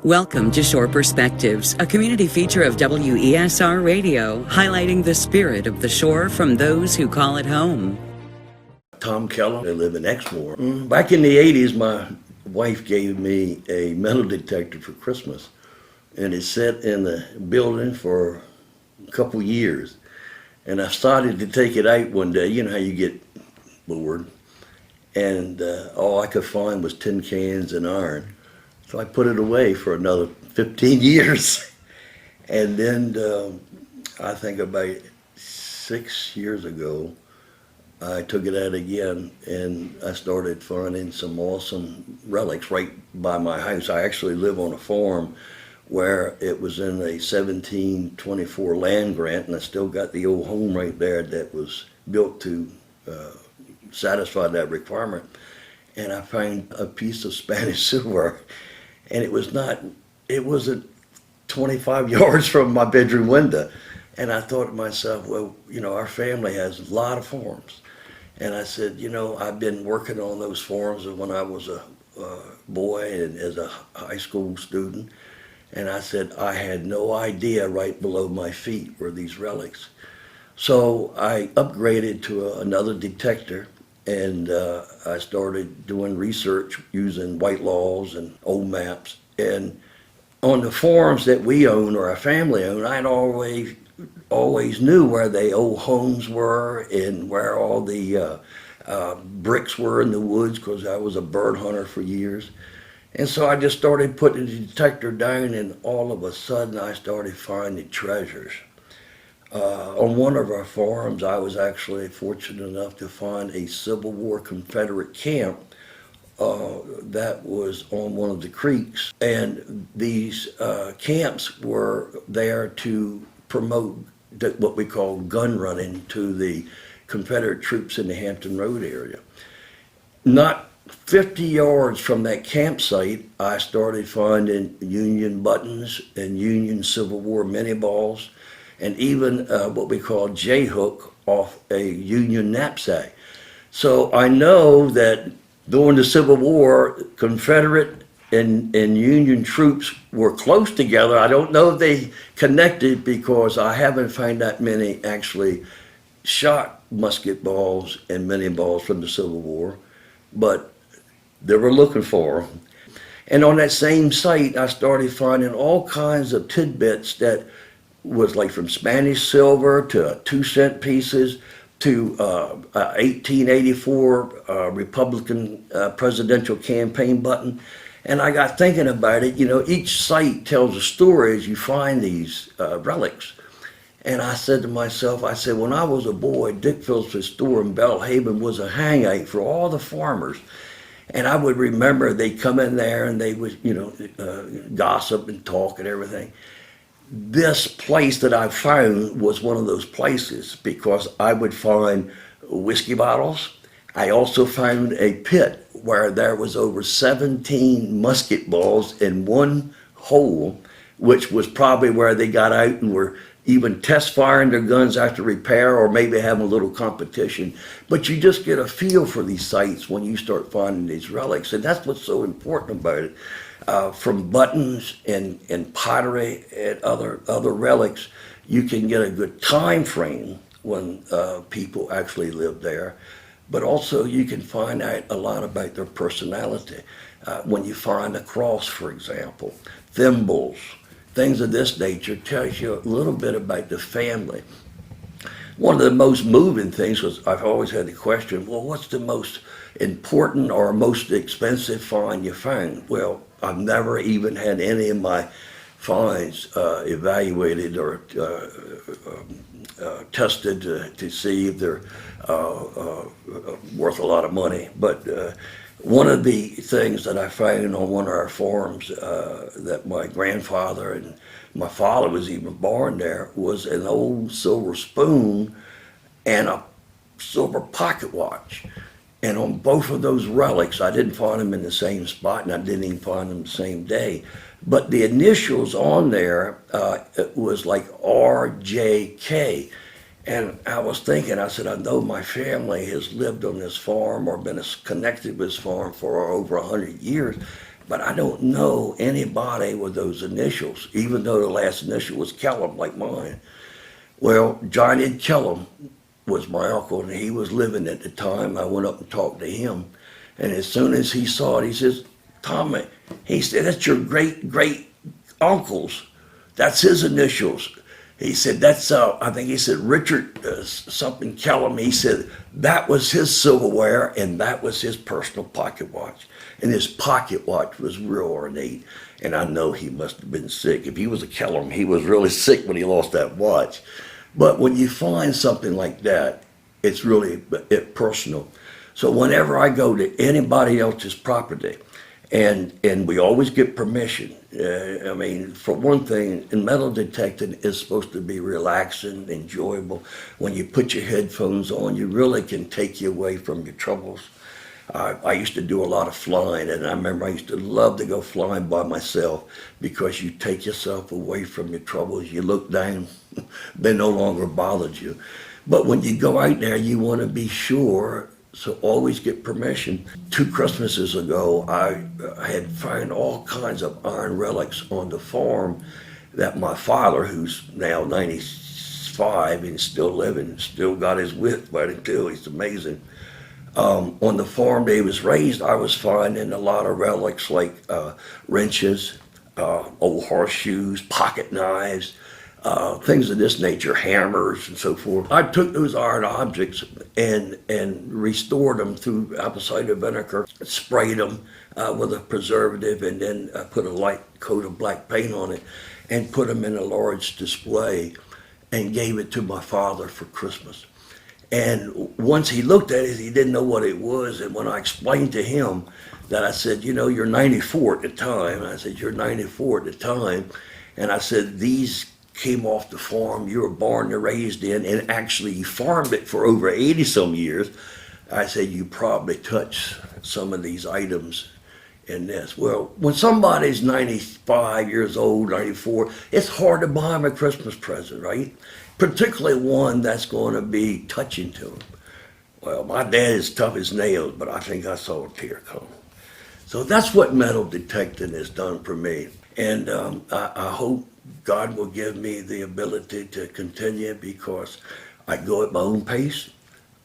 Welcome to Shore Perspectives, a community feature of WESR Radio, highlighting the spirit of the shore from those who call it home. Tom Kellam. I live in Exmoor. Back in the 80s, my wife gave me a metal detector for Christmas, and it sat in the building for a couple years. And I started to take it out one day. You know how you get bored. And all I could find was tin cans and iron. So I put it away for another 15 years. And then I think about 6 years ago, I took it out again and I started finding some awesome relics right by my house. I actually live on a farm where it was in a 1724 land grant, and I still got the old home right there that was built to satisfy that requirement. And I found a piece of Spanish silver, and it wasn't 25 yards from my bedroom window. And I thought to myself, well, you know, our family has a lot of farms. And I said, you know, I've been working on those farms when I was a boy and as a high school student. And I said, I had no idea right below my feet were these relics. So I upgraded to another detector, and I started doing research using white laws and old maps. And on the farms that we own, or our family owned, I'd always knew where the old homes were and where all the bricks were in the woods, because I was a bird hunter for years. And so I just started putting the detector down, and all of a sudden I started finding treasures. On one of our farms, I was actually fortunate enough to find a Civil War Confederate camp that was on one of the creeks. And these camps were there to promote what we call gun running to the Confederate troops in the Hampton Road area. Not 50 yards from that campsite, I started finding Union buttons and Union Civil War mini balls, and even what we call J-hook off a Union knapsack. So I know that during the Civil War, Confederate and Union troops were close together. I don't know if they connected, because I haven't found that many actually shot musket balls and mini balls from the Civil War, but they were looking for them. And on that same site, I started finding all kinds of tidbits that was like from Spanish silver to 2-cent pieces to 1884 Republican presidential campaign button. And I got thinking about it. You know, each site tells a story as you find these relics. And I said to myself, I said, when I was a boy, Dick Phillips's store in Belhaven was a hangout for all the farmers. And I would remember they'd come in there and they would, you know, gossip and talk and everything. This place that I found was one of those places, because I would find whiskey bottles. I also found a pit where there was over 17 musket balls in one hole, which was probably where they got out and were even test firing their guns after repair, or maybe having a little competition. But you just get a feel for these sites when you start finding these relics, and that's what's so important about it. From buttons and pottery and other relics, you can get a good time frame when people actually lived there. But also you can find out a lot about their personality. When you find a cross, for example, thimbles, things of this nature, tells you a little bit about the family. One of the most moving things was, I've always had the question, well, what's the most important or most expensive find you found? Well, I've never even had any of my finds evaluated or tested to see if they're worth a lot of money. But one of the things that I found on one of our farms that my grandfather and my father was even born there was an old silver spoon and a silver pocket watch. And on both of those relics, I didn't find them in the same spot, and I didn't even find them the same day. But the initials on there it was like RJK. And I was thinking, I said, I know my family has lived on this farm or been connected with this farm for over 100 years. but I don't know anybody with those initials, even though the last initial was Kellam, like mine. Well, Johnny Kellam was my uncle, and he was living at the time. I went up and talked to him, and as soon as he saw it, he says, Tommy, he said, that's your great uncle's. That's his initials. He said, that's, I think he said Richard something Kellam. He said that was his silverware and that was his personal pocket watch. And his pocket watch was real ornate. And I know he must have been sick. If he was a Kellam, he was really sick when he lost that watch. But when you find something like that, it's really personal. So whenever I go to anybody else's property, and we always get permission. I mean, for one thing, metal detecting is supposed to be relaxing, enjoyable. When you put your headphones on, you really can take you away from your troubles. I used to do a lot of flying, and I remember I used to love to go flying by myself because you take yourself away from your troubles. You look down, they no longer bothered you. But when you go out there, you want to be sure, so always get permission. 2 Christmases ago, I had found all kinds of iron relics on the farm that my father, who's now 95 and still living, still got his wit right until he's amazing. On the farm that he was raised, I was finding a lot of relics like wrenches, old horseshoes, pocket knives, things of this nature, hammers and so forth. I took those iron objects and restored them through apple cider vinegar, sprayed them with a preservative, and then put a light coat of black paint on it and put them in a large display and gave it to my father for Christmas. And once he looked at it, he didn't know what it was. And when I explained to him that, I said, you know, you're 94 at the time. I said, you're 94 at the time. And I said, these came off the farm you were born and raised in, and actually you farmed it for over 80 some years. I said, you probably touched some of these items in this. Well, when somebody's 95 years old, 94, it's hard to buy them a Christmas present, right? Particularly one that's going to be touching to them. Well, my dad is tough as nails, but I think I saw a tear come. So that's what metal detecting has done for me. And I hope God will give me the ability to continue, because I go at my own pace.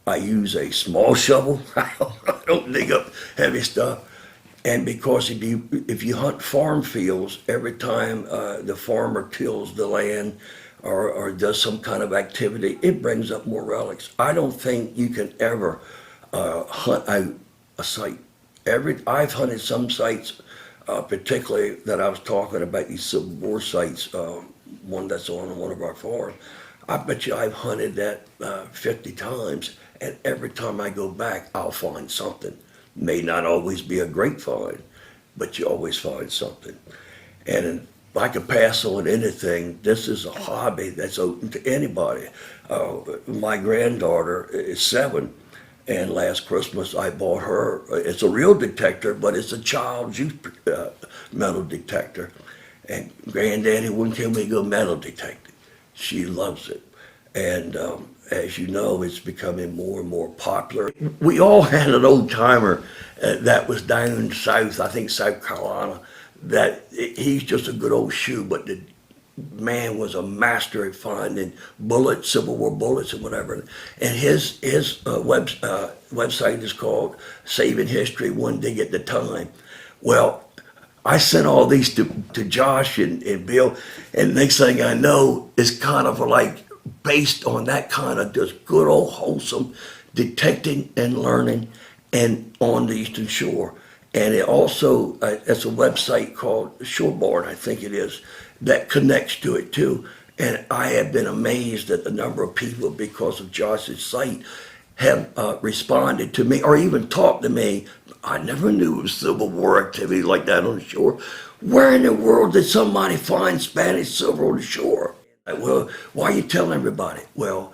I use a small shovel. I don't dig up heavy stuff. And because if you hunt farm fields, every time the farmer tills the land or does some kind of activity, it brings up more relics. I don't think you can ever hunt out a site. I've hunted some sites, particularly that I was talking about, these Civil War sites, one that's on one of our farms. I bet you I've hunted that 50 times, and every time I go back, I'll find something. May not always be a great find, but you always find something. And if I could pass on anything, this is a hobby that's open to anybody. My granddaughter is 7, and last Christmas I bought her, it's a real detector, but it's a child's use metal detector. And Granddaddy wouldn't tell me to go metal detecting. She loves it. And as you know, it's becoming more and more popular. We all had an old timer that was down south, I think South Carolina, that he's just a good old shoe, but the man was a master at finding bullets, Civil War bullets and whatever. And his website is called Saving History One Dig at a Time. Well, I sent all these to Josh and Bill, and next thing I know, it's kind of like based on that kind of just good old wholesome detecting and learning and on the Eastern Shore. And it also, it's a website called Shoreboard, I think it is, that connects to it too. And I have been amazed at the number of people, because of Josh's site, have responded to me or even talked to me. I never knew it was Civil War activity like that on the shore. Where in the world did somebody find Spanish silver on the shore? Well, why are you telling everybody? Well,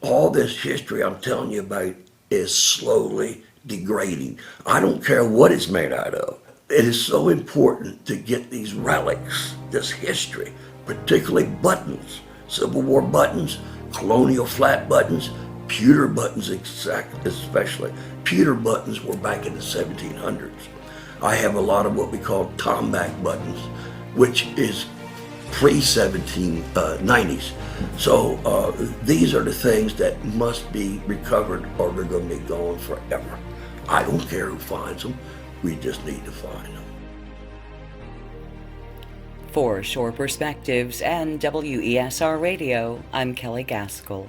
all this history I'm telling you about is slowly degrading. I don't care what it's made out of. It is so important to get these relics, this history, particularly buttons, Civil War buttons, colonial flat buttons, pewter buttons especially. Pewter buttons were back in the 1700s. I have a lot of what we call Tomback buttons, which is pre-1790s. So these are the things that must be recovered or they're going to be gone forever. I don't care who finds them. We just need to find them. For Shore Perspectives and WESR Radio, I'm Kelley Gaskell.